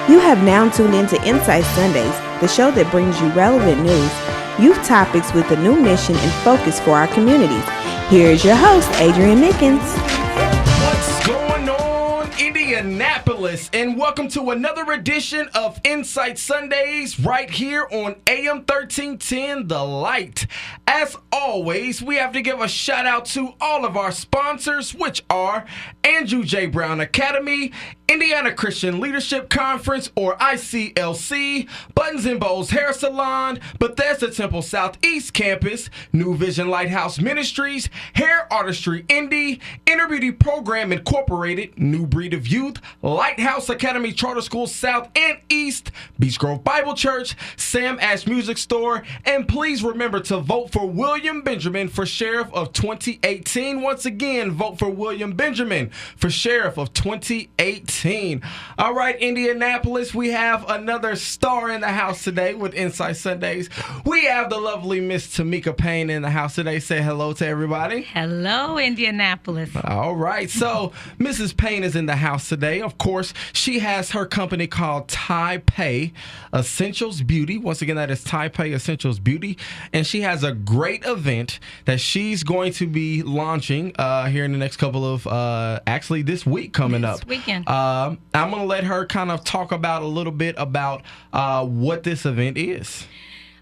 You have now tuned into Insight Sundays, the show that brings you relevant news, youth topics with a new mission and focus for our communities. Here is your host, Adrian Mickens. What's going on, Indianapolis? And welcome to another edition of Insight Sundays right here on AM 1310, The Light. As always, we have to give a shout out to all of our sponsors, which are Andrew J. Brown Academy, Indiana Christian Leadership Conference, or ICLC, Buttons and Bows Hair Salon, Bethesda Temple Southeast Campus, New Vision Lighthouse Ministries, Hair Artistry Indy, Inner Beauty Program Incorporated, New Breed of Youth, Lighthouse Academy Charter School South and East, Beach Grove Bible Church, Sam Ash Music Store, and please remember to vote for William Benjamin for Sheriff of 2018. Once again, vote for William Benjamin for Sheriff of 2018. All right, Indianapolis, we have another star in the house today with Insight Sundays. We have the lovely Miss Tamika Payne in the house today. Say hello to everybody. Hello, Indianapolis. All right, so Mrs. Payne is in the house today. Of course, she has her company called TyPay Essentials Beauty. Once again, that is TyPay Essentials Beauty. And she has a great event that she's going to be launching here in the next couple of, actually this week coming up. This weekend. I'm going to let her kind of talk about a little bit about what this event is.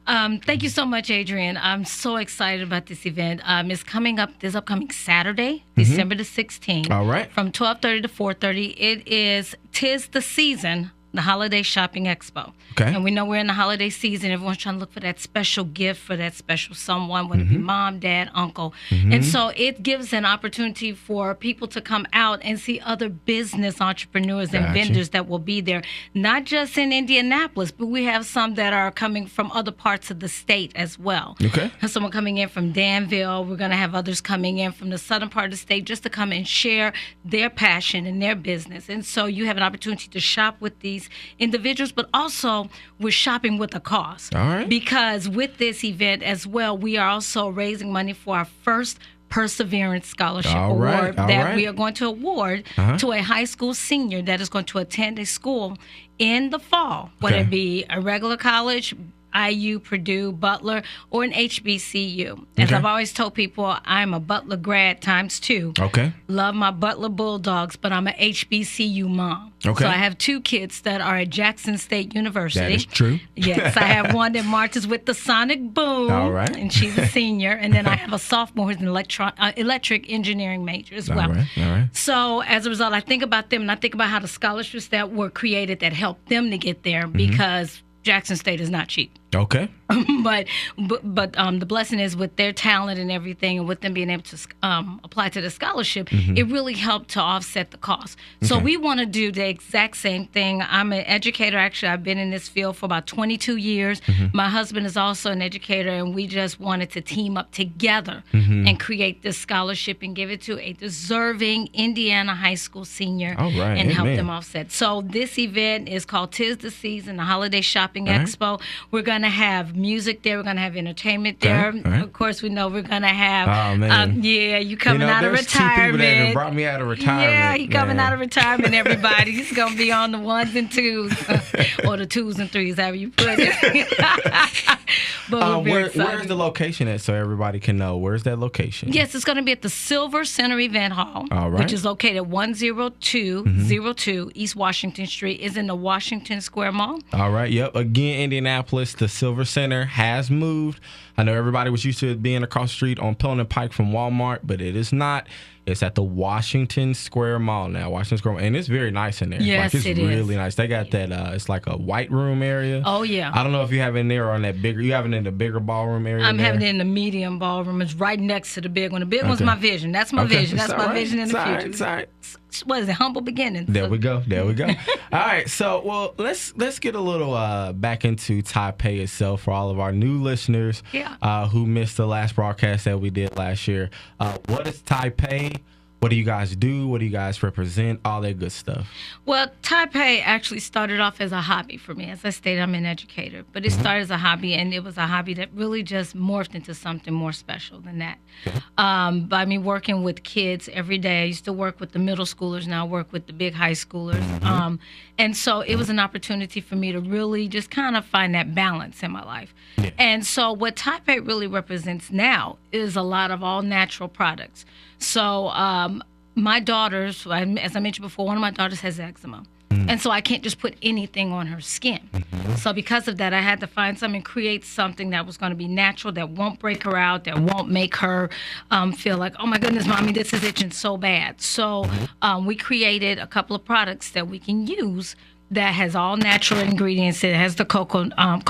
Thank you so much, Adrian. I'm so excited about this event. It's coming up this upcoming Saturday, December the 16th. All right. From 12:30 to 4:30. It is Tis the Season, the Holiday Shopping Expo. Okay. And we know we're in the holiday season. Everyone's trying to look for that special gift for that special someone, whether it be mom, dad, uncle. And so it gives an opportunity for people to come out and see other business entrepreneurs and vendors that will be there, not just in Indianapolis, but we have some that are coming from other parts of the state as well. Okay. There's someone coming in from Danville. We're going to have others coming in from the southern part of the state just to come and share their passion and their business. And so you have an opportunity to shop with these individuals, but also we're shopping with a cause. All right. Because with this event as well, we are also raising money for our first Perseverance Scholarship Award that we are going to award to a high school senior that is going to attend a school in the fall, whether it be a regular college, IU, Purdue, Butler, or an HBCU. As I've always told people, I'm a Butler grad times 2. Okay. Love my Butler Bulldogs, but I'm a HBCU mom. Okay. So I have 2 kids that are at Jackson State University. That is true. Yes, I have one that marches with the Sonic Boom. All right. And she's a senior. And then I have a sophomore who's an electric engineering major as well. All right. So as a result, I think about them and I think about how the scholarships that were created that helped them to get there because Jackson State is not cheap. Okay. but the blessing is with their talent and everything and with them being able to apply to the scholarship, it really helped to offset the cost. So we want to do the exact same thing. I'm an educator. Actually, I've been in this field for about 22 years. My husband is also an educator, and we just wanted to team up together and create this scholarship and give it to a deserving Indiana high school senior and help them offset. So this event is called Tis the Season, the Holiday Shopping Expo. We're going to have music there. We're going to have entertainment there. Of course, we know we're going to have, you coming out of retirement. There's 2 people that have brought me out of retirement. Yeah, you coming out of retirement, everybody. He's going to be on the 1s and 2s, or the 2s and 3s, however you put it. But where's the location at so everybody can know? Where's that location? Yes, it's going to be at the Silver Center Event Hall, which is located at 10202 East Washington Street. Is in the Washington Square Mall. All right, yep. Again, Indianapolis, the Silver Center has moved. I know everybody was used to it being across the street on Pelham and Pike from Walmart, but it is not. It's at the Washington Square Mall now. Washington Square Mall. And it's very nice in there. Yes, it's really nice. They got that, it's like a white room area. Oh, yeah. I don't know if you have it in there or in that bigger, you have it in the bigger ballroom area. I'm having it in the medium ballroom. It's right next to the big one. The big one's my vision. That's my vision. That's my vision in the future. It's all right. What is it? Humble beginnings. There we go. All right. So, let's get a little back into TyPay itself for all of our new listeners who missed the last broadcast that we did last year. What is TyPay? What do you guys do? What do you guys represent? All that good stuff. Well, TyPay actually started off as a hobby for me. As I stated, I'm an educator, but it started as a hobby, and it was a hobby that really just morphed into something more special than that. By me working with kids every day, I used to work with the middle schoolers, now I work with the big high schoolers. And so it was an opportunity for me to really just kind of find that balance in my life. Yeah. And so what TyPay really represents now is a lot of all natural products. So my daughters, as I mentioned before, one of my daughters has eczema. And so I can't just put anything on her skin. So because of that, I had to find something, create something that was going to be natural, that won't break her out, that won't make her feel like, oh my goodness, mommy, this is itching so bad. So we created a couple of products that we can use that has all natural ingredients. It has the coconut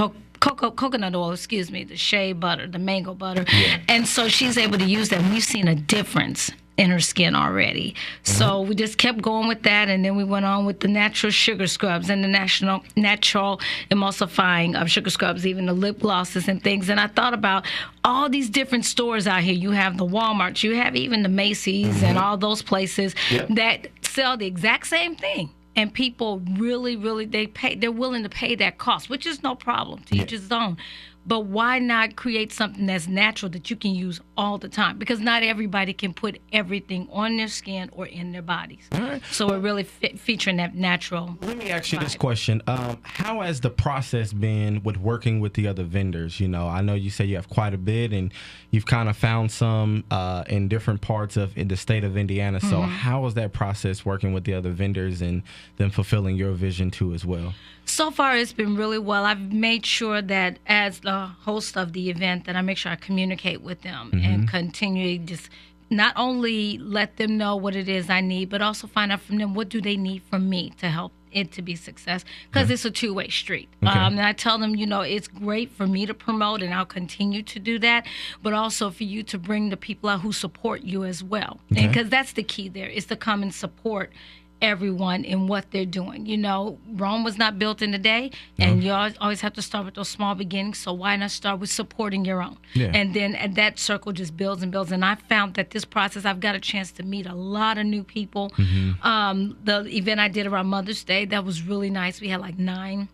oil, the shea butter, the mango butter. Yeah. And so she's able to use that. And we've seen a difference in her skin already. So we just kept going with that, and then we went on with the natural sugar scrubs and the natural emulsifying of sugar scrubs, even the lip glosses and things. And I thought about all these different stores out here. You have the Walmarts, you have even the Macy's and all those places that sell the exact same thing. And people really, they're willing to pay that cost, which is no problem, to each his own. But why not create something that's natural that you can use all the time? Because not everybody can put everything on their skin or in their bodies. Right. So we're really featuring that natural. Let me ask you this question. How has the process been with working with the other vendors? You know, I know you say you have quite a bit, and you've kind of found some in different parts in the state of Indiana. So how was that process working with the other vendors and them fulfilling your vision too as well? So far, it's been really well. I've made sure that as the host of the event, that I make sure I communicate with them and continue just not only let them know what it is I need, but also find out from them what do they need from me to help it to be success, because it's a two-way street. And I tell them, you know, it's great for me to promote, and I'll continue to do that, but also for you to bring the people out who support you as well. Because that's the key there, is to come and support everyone in what they're doing. You know, Rome was not built in a day, and you always have to start with those small beginnings. So why not start with supporting your own? And then that circle just builds and builds. And I found that this process, I've got a chance to meet a lot of new people. The event I did around Mother's Day, that was really nice. We had like 9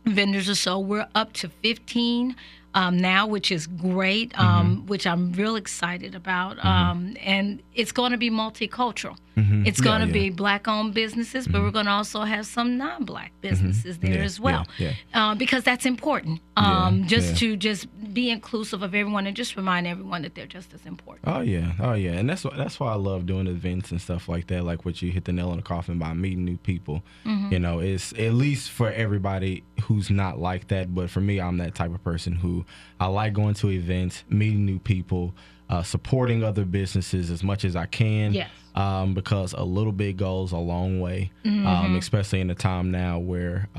vendors or so. We're up to 15 now, which is great, which I'm real excited about. And it's going to be multicultural. It's going to be Black-owned businesses, but we're going to also have some non-Black businesses there as well, because that's important. To be inclusive of everyone and just remind everyone that they're just as important. Oh yeah, and that's why I love doing events and stuff like that. Like what you hit the nail on the coffin by meeting new people. You know, it's at least for everybody who's not like that, but for me, I'm that type of person who I like going to events, meeting new people, supporting other businesses as much as I can. Yes. Because a little bit goes a long way, especially in a time now where,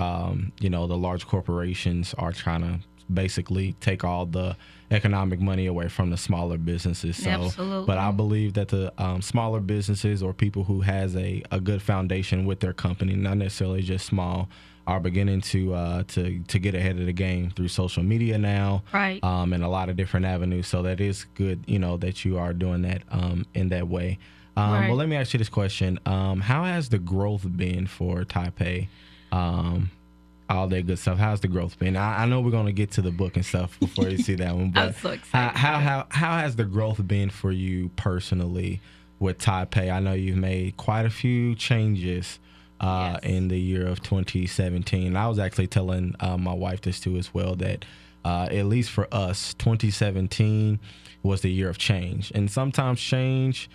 you know, the large corporations are trying to basically take all the economic money away from the smaller businesses. So, absolutely. But I believe that the smaller businesses or people who has a good foundation with their company, not necessarily just small, are beginning to get ahead of the game through social media now, right? And a lot of different avenues. So that is good, you know, that you are doing that in that way. Well, let me ask you this question. How has the growth been for TyPay? All that good stuff. How's the growth been? I know we're going to get to the book and stuff before you see that one, but I'm so excited. How has the growth been for you personally with TyPay? I know you've made quite a few changes in the year of 2017. I was actually telling my wife this too as well, that at least for us, 2017 was the year of change. And sometimes change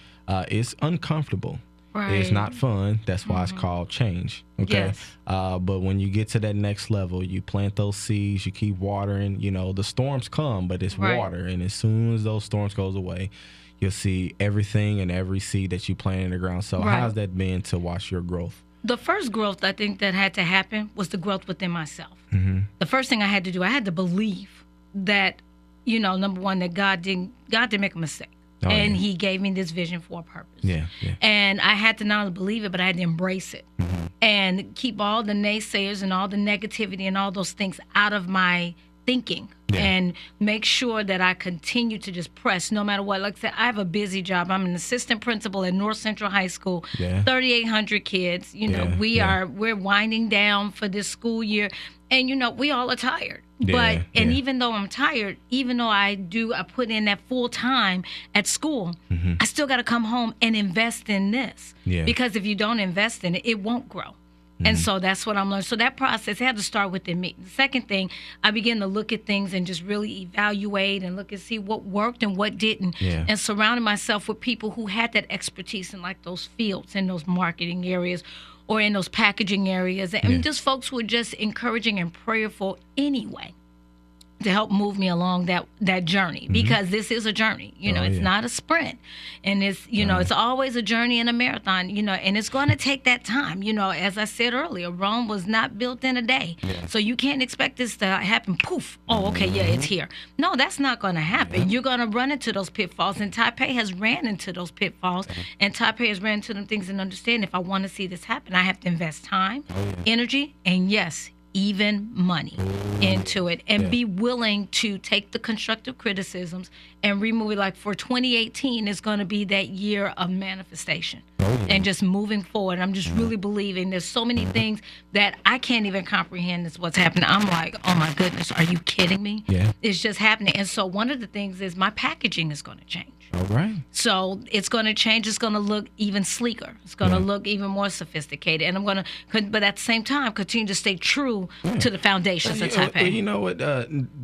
is uncomfortable. Right. It's not fun. That's why it's called change. Okay. Yes. But when you get to that next level, you plant those seeds, you keep watering. You know, the storms come, but it's water. And as soon as those storms goes away, you'll see everything and every seed that you plant in the ground. So how's that been to watch your growth? The first growth I think that had to happen was the growth within myself. The first thing I had to do, I had to believe that, you know, number one, that God didn't make a mistake. And he gave me this vision for a purpose. And I had to not only believe it, but I had to embrace it and keep all the naysayers and all the negativity and all those things out of my thinking and make sure that I continue to just press no matter what. Like I said, I have a busy job. I'm an assistant principal at North Central High School, 3,800 kids. We're winding down for this school year. And, we all are tired. Even though I'm tired, even though I put in that full time at school, I still got to come home and invest in this. Yeah. Because if you don't invest in it, it won't grow. And so that's what I'm learning. So that process had to start within me. The second thing, I began to look at things and just really evaluate and look and see what worked and what didn't. Yeah. And surrounding myself with people who had that expertise in like those fields, in those marketing areas, or in those packaging areas. And just folks who were just encouraging and prayerful anyway to help move me along that journey, because this is a journey. It's not a sprint. And it's, it's always a journey and a marathon, and it's going to take that time. As I said earlier, Rome was not built in a day. Yeah. So you can't expect this to happen, poof, oh, okay, it's here. No, that's not going to happen. Yeah. You're going to run into those pitfalls, and TyPay has ran into those pitfalls, and TyPay has ran into them things and understand if I want to see this happen, I have to invest time, energy, and yes, even money into it, and be willing to take the constructive criticisms and remove it. Like for 2018 is going to be that year of manifestation and just moving forward. I'm just really believing there's so many things that I can't even comprehend is what's happening. I'm like, oh my goodness, are you kidding me? Yeah. It's just happening. And so one of the things is my packaging is going to change. All right. So it's going to change. It's going to look even sleeker. It's going to look even more sophisticated. And I'm going to, but at the same time, continue to stay true to the foundations of TyPay. You know what?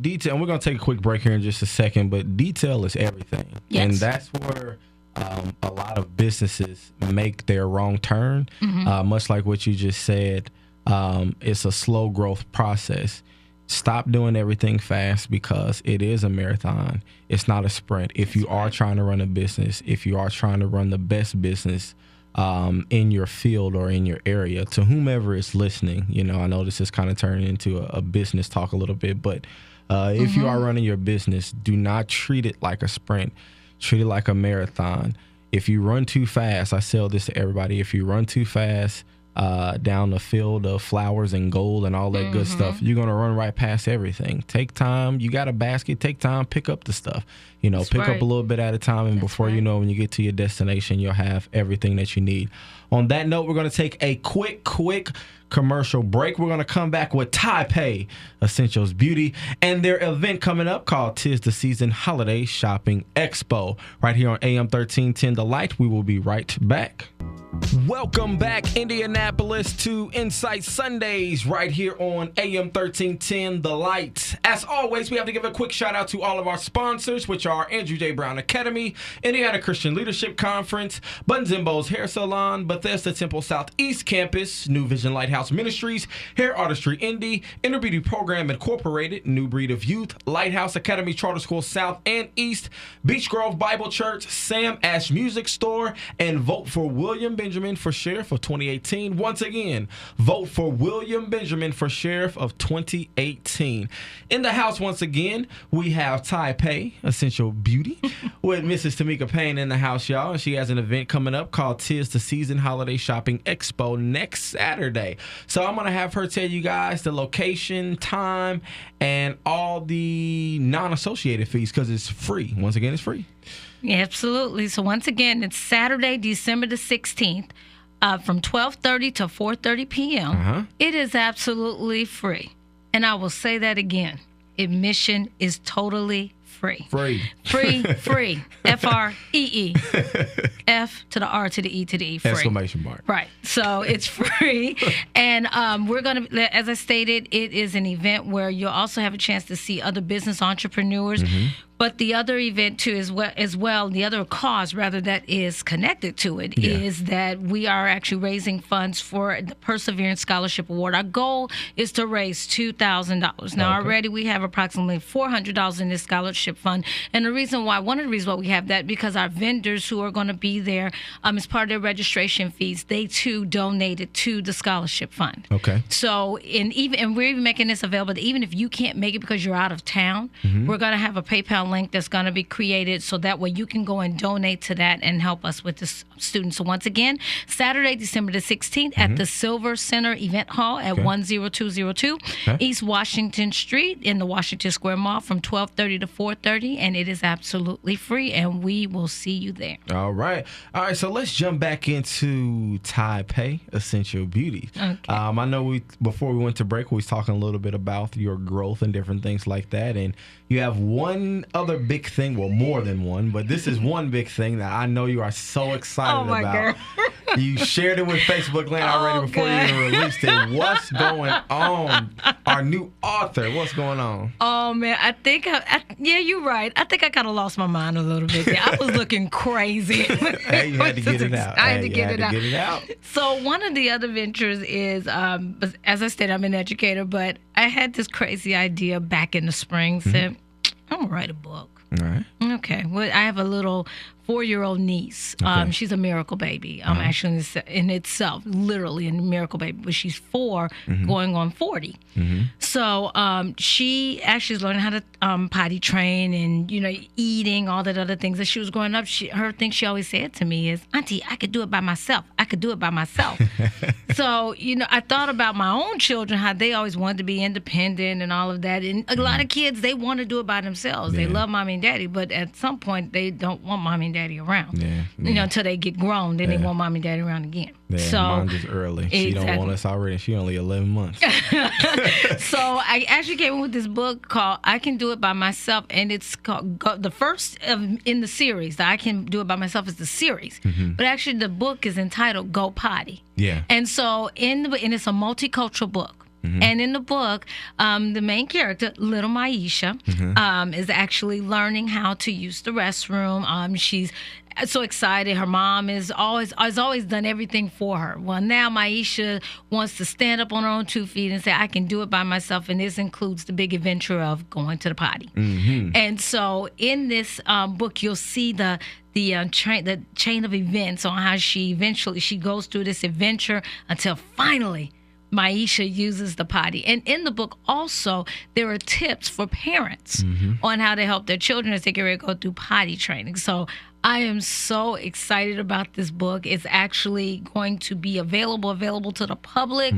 Detail, and we're going to take a quick break here in just a second, but detail is everything. Yes. And that's where a lot of businesses make their wrong turn. Much like what you just said, it's a slow growth process. Stop doing everything fast, because it is a marathon. It's not a sprint. If you are trying to run a business, if you are trying to run the best business in your field or in your area, to whomever is listening, I know this is kind of turning into a business talk a little bit, but if you are running your business, do not treat it like a sprint. Treat it like a marathon. If you run too fast, I sell this to everybody. If you run too fast, down the field of flowers and gold and all that good stuff, you're going to run right past everything. Take time. You got a basket. Take time. Pick up the stuff. Pick up a little bit at a time. And before you know, when you get to your destination, you'll have everything that you need. On that note, we're going to take a quick commercial break. We're going to come back with TyPay Essentials Beauty and their event coming up called 'Tis the Season Holiday Shopping Expo right here on AM 1310 The Light. We will be right back. Welcome back, Indianapolis, to Insight Sundays right here on AM 1310 The Light. As always, we have to give a quick shout out to all of our sponsors, which are Andrew J. Brown Academy, Indiana Christian Leadership Conference, Buttons and Bows Hair Salon, Bethesda Temple Southeast Campus, New Vision Lighthouse Ministries, Hair Artistry Indy, Inner Beauty Program Incorporated, New Breed of Youth, Lighthouse Academy Charter School South and East, Beach Grove Bible Church, Sam Ash Music Store, and Vote for William Benjamin for Sheriff of 2018. Once again, vote for William Benjamin for Sheriff of 2018. In the house, once again, we have TyPay Essential Beauty with Mrs. Tamika Payne in the house, y'all. And she has an event coming up called 'Tis the Season Holiday Shopping Expo next Saturday. So I'm going to have her tell you guys the location, time, and all the non-associated fees, because it's free. Once again, it's free. Yeah, absolutely. So once again, it's Saturday, December the 16th, from 12:30 to 4:30 p.m. It is absolutely free. And I will say that again. Admission is totally free. Free. Free. F-R-E-E. F to the R to the E to the E. Free. Exclamation mark. Right. So it's free. And we're going to, as I stated, it is an event where you'll also have a chance to see other business entrepreneurs. But the other event, too, as well, the other cause, rather, that is connected to it is that we are actually raising funds for the Perseverance Scholarship Award. Our goal is to raise $2,000. Now, already we have approximately $400 in this scholarship fund. And one of the reasons why we have that, because our vendors who are going to be there, as part of their registration fees, they, too, donated to the scholarship fund. Okay. So, and we're even making this available, that even if you can't make it because you're out of town, we're going to have a PayPal link that's going to be created so that way you can go and donate to that and help us with the students. So once again, Saturday, December the 16th at the Silver Center Event Hall at 10202 East Washington Street in the Washington Square Mall from 12:30 to 4:30, and it is absolutely free, and we will see you there. All right. So let's jump back into TyPay Essential Beauty. Okay. I know before we went to break, we was talking a little bit about your growth and different things like that, and you have one other big thing, well, more than one, but this is one big thing that I know you are so excited about. You shared it with Facebook Land already before you even released it. What's going on? Our new author, what's going on? Oh, man, I think, yeah, you're right. I think I kind of lost my mind a little bit there. I was looking crazy. Hey, you had to get it out. I had to get it out. So one of the other ventures is, as I said, I'm an educator, but I had this crazy idea back in the spring, said, I'm going to write a book. All right. Okay. Well, I have a little 4-year-old niece. Okay. She's a miracle baby. Actually, in itself, literally a miracle baby. But she's 4, going on 40. So she actually is learning how to potty train and eating, all that other things. As she was growing up, her thing she always said to me is, "Auntie, I could do it by myself. I could do it by myself." So I thought about my own children, how they always wanted to be independent and all of that. And a lot of kids, they want to do it by themselves. They love mommy and daddy, but at some point they don't want mommy and daddy around. Until they get grown, then they want mommy and daddy around again. Mine is early. She don't want us already. She only 11 months. So I actually came up with this book called I Can Do It By Myself, and it's called the first in the series. The I Can Do It By Myself is the series, but actually the book is entitled Go Potty. Yeah. And so and it's a multicultural book. And in the book, the main character, little Maisha, is actually learning how to use the restroom. She's so excited. Her mom has always done everything for her. Well, now Maisha wants to stand up on her own 2 feet and say, I can do it by myself. And this includes the big adventure of going to the potty. And so in this book, you'll see the chain of events on how she goes through this adventure until finally Maisha uses the potty. And in the book also, there are tips for parents on how to help their children as they get ready to go through potty training. So I am so excited about this book. It's actually going to be available to the public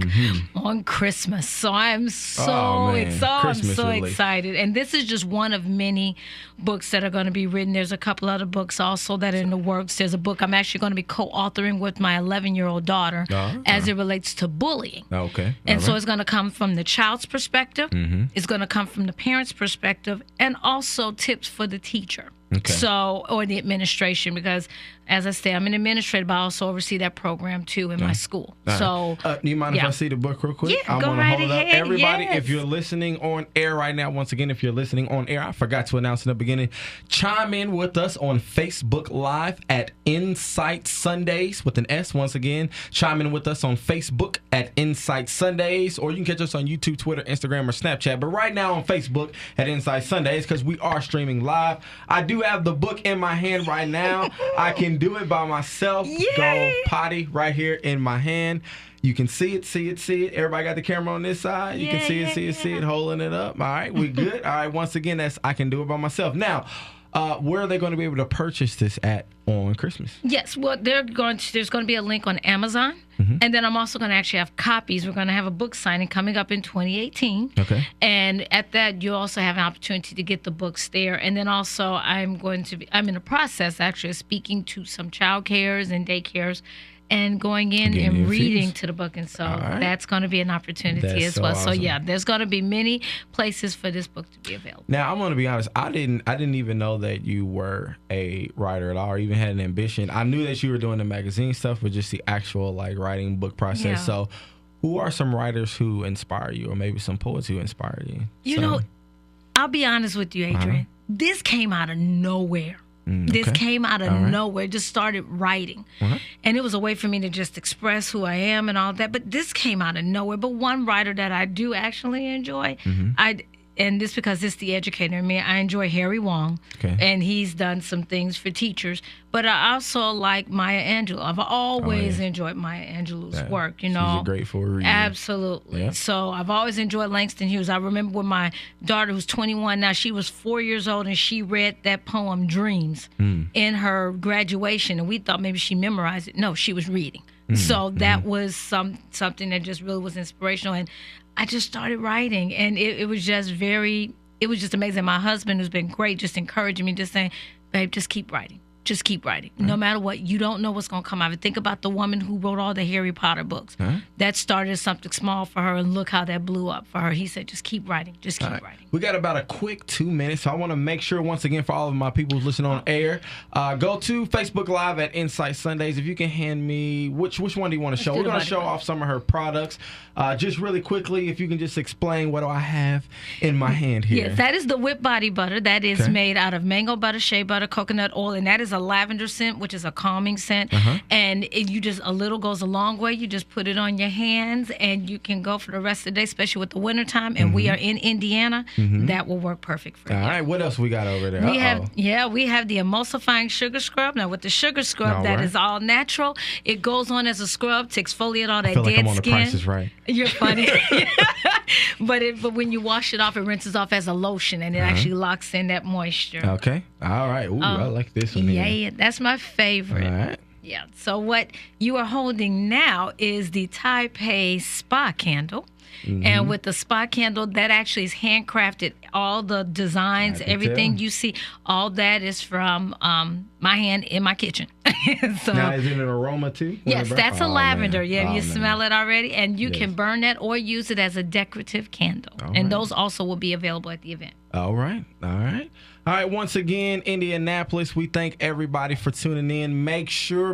on Christmas. So I'm so excited. And this is just one of many books that are going to be written. There's a couple other books also that are in the works. There's a book I'm actually going to be co-authoring with my 11-year-old daughter as it relates to bullying. Okay. And so it's going to come from the child's perspective. It's going to come from the parent's perspective, and also tips for the teacher. Okay. So, or the administration, because as I say, I'm an administrator, but I also oversee that program too in my school. So, do you mind if I see the book real quick? Yeah, I go want to right hold ahead. up. Everybody, Yes. if you're listening on air right now, once again, if you're listening on air, I forgot to announce in the beginning, chime in with us on Facebook Live at Insight Sundays with an S. Once again, chime in with us on Facebook at Insight Sundays, or you can catch us on YouTube, Twitter, Instagram, or Snapchat. But right now on Facebook at Insight Sundays, because we are streaming live. I do have the book in my hand right now. I Can Do It By Myself. Go Potty right here in my hand. You can see it. Everybody got the camera on this side. You can see it, holding it up. All right, we good. All right, once again, that's I Can Do It By Myself. Now, where are they going to be able to purchase this at on Christmas? Yes, well, there's going to be a link on Amazon, and then I'm also going to actually have copies. We're going to have a book signing coming up in 2018. Okay. And at that, you also have an opportunity to get the books there. And then also, I'm in the process actually of speaking to some child cares and daycares, and going in and reading to the book. And so that's going to be an opportunity as well. Awesome. So yeah, there's going to be many places for this book to be available. Now, I'm going to be honest. I didn't even know that you were a writer at all, or even had an ambition. I knew that you were doing the magazine stuff, but just the actual writing book process. Yeah. So who are some writers who inspire you, or maybe some poets who inspire you? You know, I'll be honest with you, Adrian. This came out of nowhere. This came out of nowhere. Just started writing. And it was a way for me to just express who I am and all that. But this came out of nowhere. But one writer that I do actually enjoy, and this because it's the educator in me, I enjoy Harry Wong, and he's done some things for teachers. But I also like Maya Angelou. I've always enjoyed Maya Angelou's work. You know, she's a great for a reason. Absolutely. Yeah. So I've always enjoyed Langston Hughes. I remember when my daughter, who's 21 now, she was 4 years old, and she read that poem "Dreams" in her graduation, and we thought maybe she memorized it. No, she was reading. So that was something that just really was inspirational, and I just started writing, and it was just amazing. My husband, who's been great, just encouraging me, just saying, babe, just keep writing. Just keep writing. No matter what, you don't know what's going to come out of it. Think about the woman who wrote all the Harry Potter books. That started something small for her, and look how that blew up for her. He said, just keep writing. Just keep writing. We got about a quick 2 minutes, so I want to make sure, once again, for all of my people who's listening on air, go to Facebook Live at Insight Sundays. If you can hand me, which one do you want to show? We're going to show off some of her products. Just really quickly, if you can just explain what do I have in my hand here. Yes, that is the Whip Body Butter. That is made out of mango butter, shea butter, coconut oil, and that is a lavender scent, which is a calming scent. And a little goes a long way. You just put it on your hands, and you can go for the rest of the day, especially with the wintertime. And we are in Indiana. That will work perfect for you. All right, what else we got over there? We have the emulsifying sugar scrub. Now, with the sugar scrub, that is all natural. It goes on as a scrub to exfoliate all that dead like I'm on skin. The Price is Right. You're funny. But when you wash it off, it rinses off as a lotion, and it actually locks in that moisture. Okay. All right. Ooh, I like this one. Yeah, that's my favorite. All right. Yeah. So what you are holding now is the TyPay Spa Candle. And with the spa candle, that actually is handcrafted. All the designs, everything you see, all that is from my hand in my kitchen. So, now, is it an aroma too? Yes, that's a lavender. Man. Yeah, you smell it already. And you can burn that or use it as a decorative candle. And those also will be available at the event. All right. All right, once again, Indianapolis, we thank everybody for tuning in. Make sure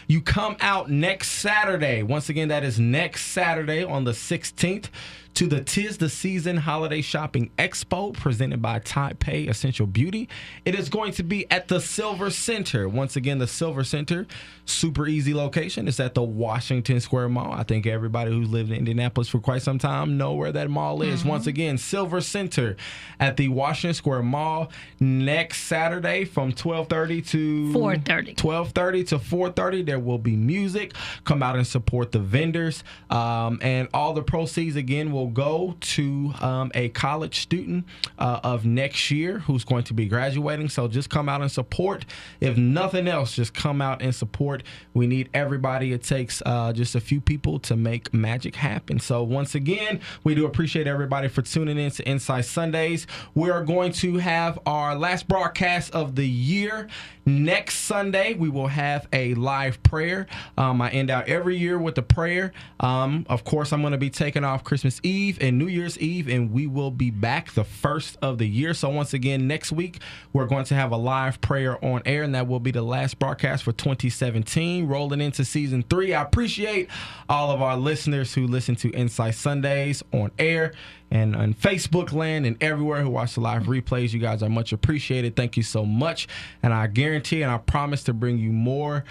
you come out next Saturday. Once again, that is next Saturday on the 16th to the Tis the Season Holiday Shopping Expo presented by TyPay Essential Beauty. It is going to be at the Silver Center. Once again, the Silver Center, super easy location. It's at the Washington Square Mall. I think everybody who's lived in Indianapolis for quite some time know where that mall is. Once again, Silver Center at the Washington Square Mall next Saturday from 12:30 to 4:30. 12:30 to 4:30. There will be music. Come out and support the vendors. And all the proceeds, again, will go to a college student of next year who's going to be graduating. So just come out and support. If nothing else, just come out and support. We need everybody. It takes just a few people to make magic happen. So once again, we do appreciate everybody for tuning in to Insight Sundays. We are going to have our last broadcast of the year. Next Sunday, we will have a live prayer. I end out every year with a prayer. Of course, I'm going to be taking off Christmas Eve and New Year's Eve, and we will be back the first of the year. So once again, next week, we're going to have a live prayer on air, and that will be the last broadcast for 2017, rolling into season 3. I appreciate all of our listeners who listen to Insight Sundays on air and on Facebook land and everywhere who watch the live replays. You guys are much appreciated. Thank you so much. And I guarantee and I promise to bring you more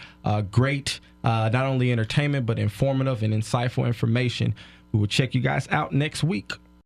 great, not only entertainment, but informative and insightful information. We will check you guys out next week.